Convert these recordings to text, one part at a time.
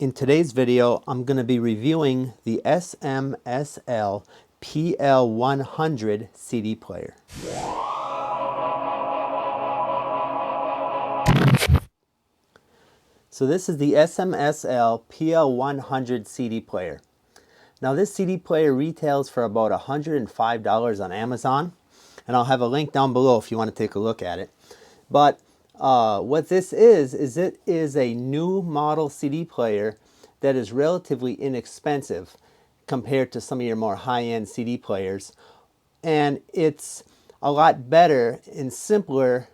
In today's video, I'm going to be reviewing the SMSL PL100 CD player. So this is the SMSL PL100 CD player. Now this CD player retails for about $105 on Amazon, and I'll have a link down below if you want to take a look at it. But what this is it is a new model CD player that is relatively inexpensive compared to some of your more high-end CD players, and it's a lot better and simpler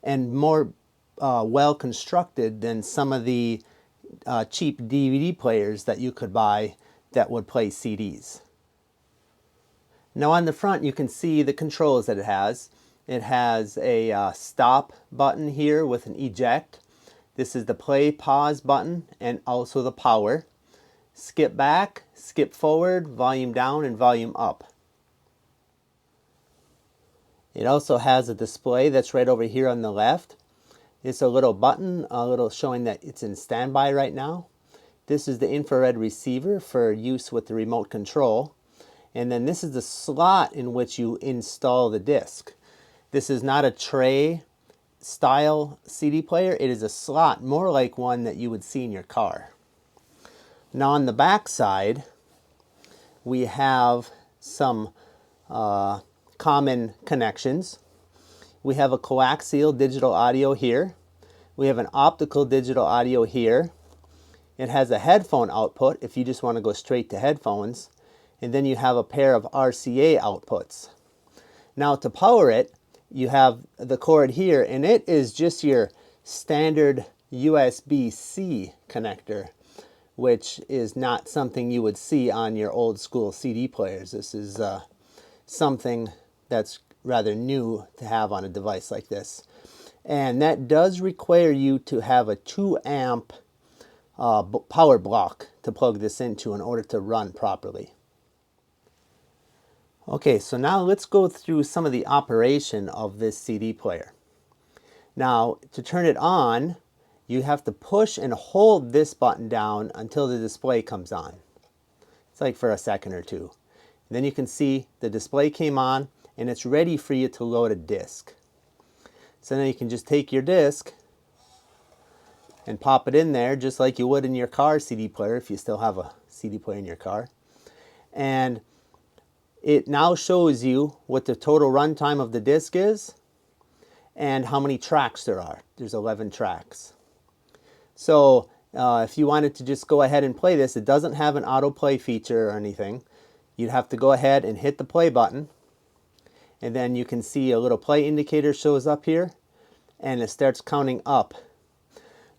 and more well constructed than some of the cheap DVD players that you could buy that would play CDs. Now on the front you can see the controls that it has. It has a stop button here with an eject. This is the play pause button and also the power. Skip back, skip forward, volume down and volume up. It also has a display that's right over here on the left. It's a little button, a little showing that it's in standby right now. This is the infrared receiver for use with the remote control. And then this is the slot in which you install the disc. This is not a tray style CD player. It is a slot, more like one that you would see in your car. Now on the back side, we have some common connections. We have a coaxial digital audio here. We have an optical digital audio here. It has a headphone output if you just want to go straight to headphones. And then you have a pair of RCA outputs. Now to power it, you have the cord here, and it is just your standard USB-C connector, which is not something you would see on your old school CD players. This is something that's rather new to have on a device like this. And that does require you to have a 2 amp power block to plug this into in order to run properly. Okay, so now let's go through some of the operation of this CD player. Now, to turn it on, you have to push and hold this button down until the display comes on. It's like for a second or two. And then you can see the display came on and it's ready for you to load a disc. So now you can just take your disc and pop it in there just like you would in your car CD player if you still have a CD player in your car. And it now shows you what the total runtime of the disc is and how many tracks there are. There's 11 tracks. So if you wanted to just go ahead and play this, it doesn't have an autoplay feature or anything. You'd have to go ahead and hit the play button, and then you can see a little play indicator shows up here and it starts counting up.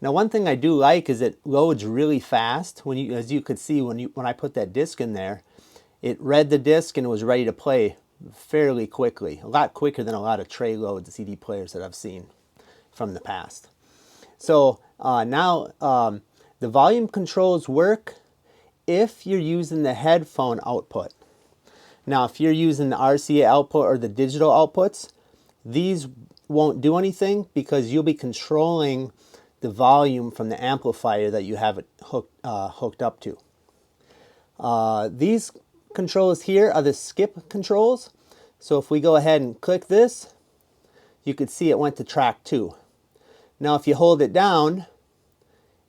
Now one thing I do like is it loads really fast. As you could see when I put that disc in there, it read the disc and was ready to play fairly quickly, a lot quicker than a lot of tray load CD players that I've seen from the past. So now the volume controls work if you're using the headphone output. Now if you're using the RCA output or the digital outputs, these won't do anything because you'll be controlling the volume from the amplifier that you have it hooked up to. These controls here are the skip controls. So if we go ahead and click this, you could see it went to track 2. Now if you hold it down,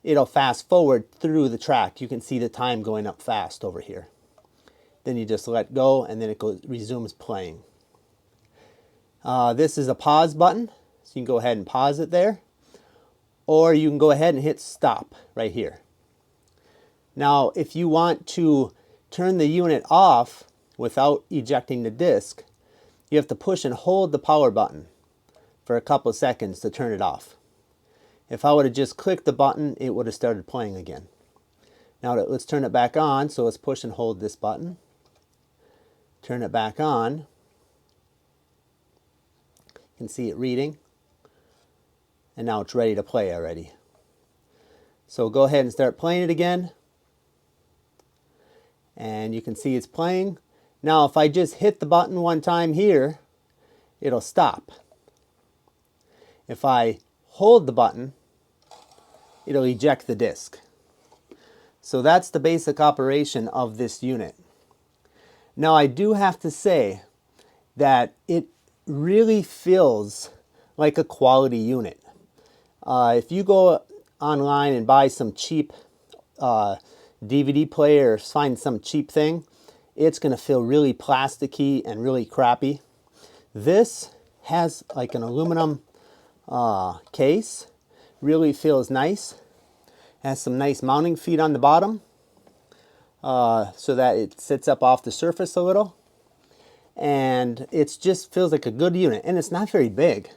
it'll fast forward through the track. You can see the time going up fast over here. Then you just let go and then it resumes playing. This is a pause button, so you can go ahead and pause it there. Or you can go ahead and hit stop right here. Now if you want to turn the unit off without ejecting the disc, you have to push and hold the power button for a couple of seconds to turn it off. If I would have just clicked the button, it would have started playing again. Now let's turn it back on, so let's push and hold this button. Turn it back on. You can see it reading. And now it's ready to play already. So go ahead and start playing it again. And you can see it's playing. Now if I just hit the button one time here, it'll stop. If I hold the button, it'll eject the disc. So that's the basic operation of this unit. Now I do have to say that it really feels like a quality unit. If you go online and buy some cheap DVD player or find some cheap thing, it's going to feel really plasticky and really crappy. This has like an aluminum case, really feels nice. Has some nice mounting feet on the bottom so that it sits up off the surface a little. And it just feels like a good unit, and it's not very big.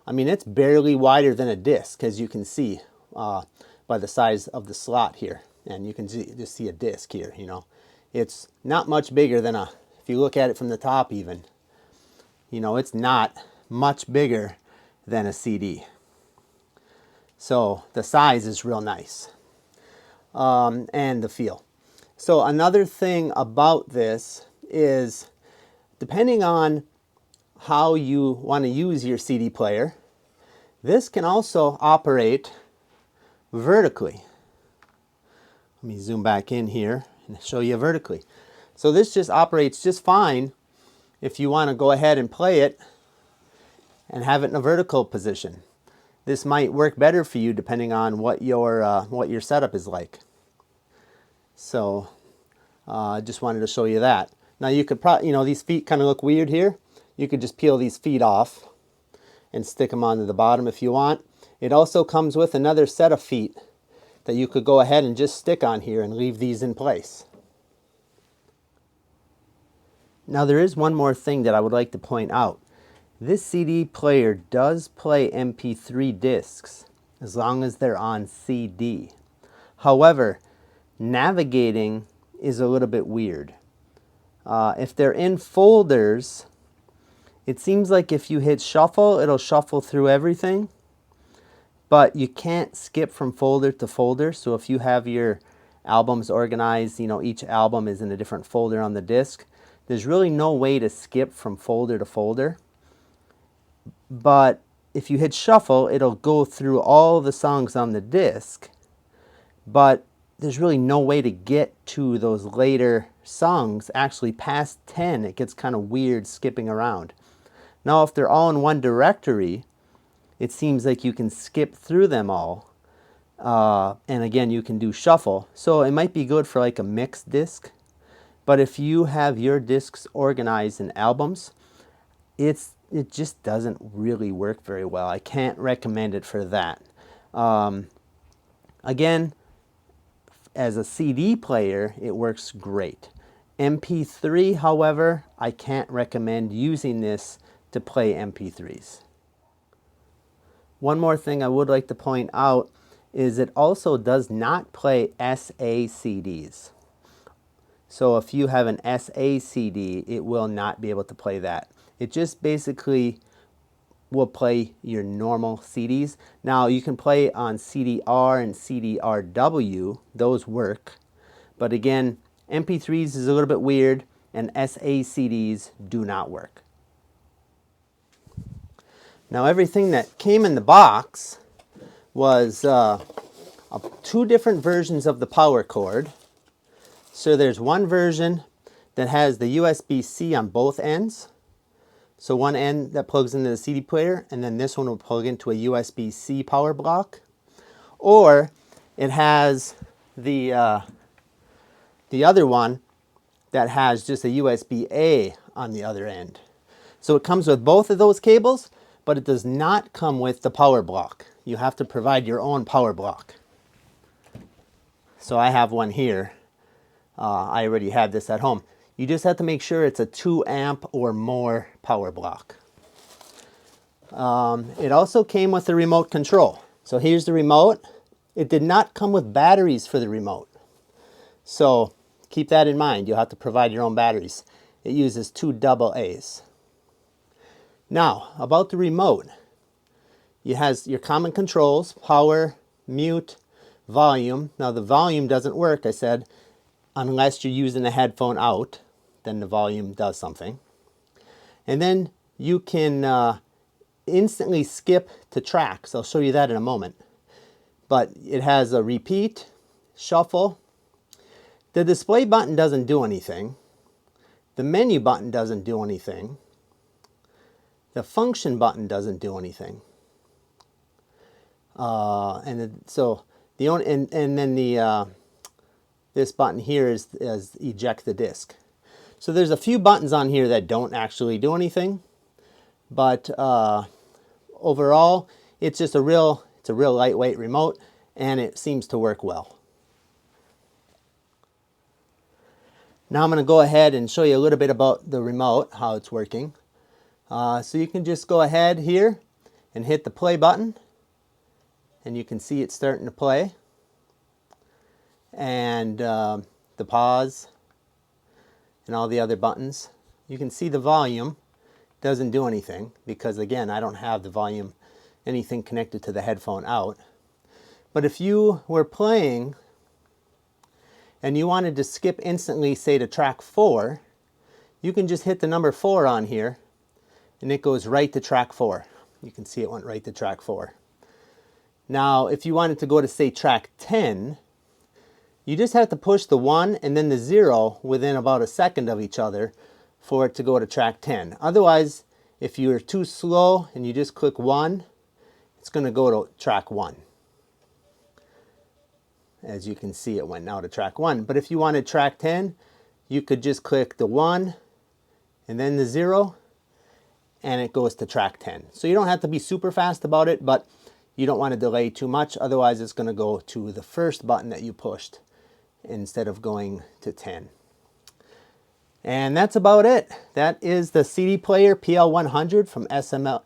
I mean, it's barely wider than a disc, as you can see by the size of the slot here. And you can just see a disc here, you know. It's not much bigger than if you look at it from the top even, you know, it's not much bigger than a CD. So the size is real nice, and the feel. So another thing about this is, depending on how you want to use your CD player, this can also operate vertically. Let me zoom back in here and show you vertically. So this just operates just fine if you want to go ahead and play it and have it in a vertical position. This might work better for you depending on what your setup is like. So I just wanted to show you that. Now you could you know, these feet kind of look weird here. You could just peel these feet off and stick them onto the bottom if you want. It also comes with another set of feet that you could go ahead and just stick on here and leave these in place. Now there is one more thing that I would like to point out. This CD player does play MP3 discs as long as they're on CD. However, navigating is a little bit weird. If they're in folders, it seems like if you hit shuffle, it'll shuffle through everything, but you can't skip from folder to folder. So if you have your albums organized, you know, each album is in a different folder on the disc, there's really no way to skip from folder to folder. But if you hit shuffle, it'll go through all the songs on the disc, but there's really no way to get to those later songs. Actually past 10, it gets kind of weird skipping around. Now if they're all in one directory, it seems like you can skip through them all, and again you can do shuffle. So it might be good for like a mixed disc, but if you have your discs organized in albums, it just doesn't really work very well. I can't recommend it for that. Again, as a CD player, it works great. MP3, however, I can't recommend using this to play MP3s. One more thing I would like to point out is it also does not play SA CDs. So if you have an SA CD, it will not be able to play that. It just basically will play your normal CDs. Now you can play on CDR and CDRW, those work. But again, MP3s is a little bit weird, and SA CDs do not work. Now everything that came in the box was two different versions of the power cord. So there's one version that has the USB-C on both ends. So one end that plugs into the CD player, and then this one will plug into a USB-C power block. Or it has the other one that has just a USB-A on the other end. So it comes with both of those cables, but it does not come with the power block. You have to provide your own power block. So I have one here. I already had this at home. You just have to make sure it's a 2 amp or more power block. It also came with the remote control. So here's the remote. It did not come with batteries for the remote. So keep that in mind. You'll have to provide your own batteries. It uses 2 AA's. Now, about the remote. It has your common controls, power, mute, volume. Now the volume doesn't work, I said, unless you're using a headphone out. Then the volume does something. And then you can instantly skip to tracks. I'll show you that in a moment. But it has a repeat, shuffle, The display button doesn't do anything. The menu button doesn't do anything. The function button doesn't do anything. So the only and then the this button here is eject the disk. So there's a few buttons on here that don't actually do anything, but overall it's just a real lightweight remote, and it seems to work well. Now I'm going to go ahead and show you a little bit about the remote, how it's working. So you can just go ahead here and hit the play button, and you can see it starting to play, and the pause and all the other buttons. You can see the volume doesn't do anything because, again, I don't have the volume anything connected to the headphone out. But if you were playing and you wanted to skip instantly, say to track 4, you can just hit the number 4 on here and it goes right to track 4. You can see it went right to track 4. Now if you wanted to go to, say, track 10, you just have to push the 1 and then the 0 within about a second of each other for it to go to track 10. Otherwise, if you're too slow and you just click 1, it's going to go to track 1. As you can see, it went now to track 1. But if you wanted track 10, you could just click the 1 and then the 0, and it goes to track 10. So you don't have to be super fast about it, but you don't want to delay too much. Otherwise, it's going to go to the first button that you pushed instead of going to 10. And that's about it. That is the CD player PL100 from SMSL.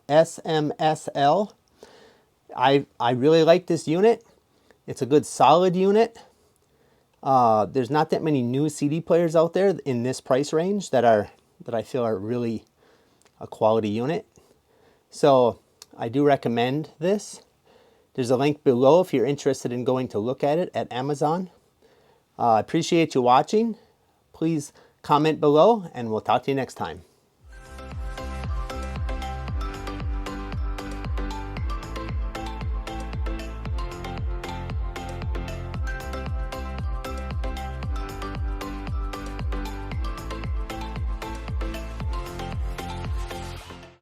I really like this unit. It's a good solid unit. There's not that many new CD players out there in this price range that I feel are really a quality unit. So I do recommend this. There's a link below if you're interested in going to look at it at Amazon. I appreciate you watching. Please comment below, and we'll talk to you next time.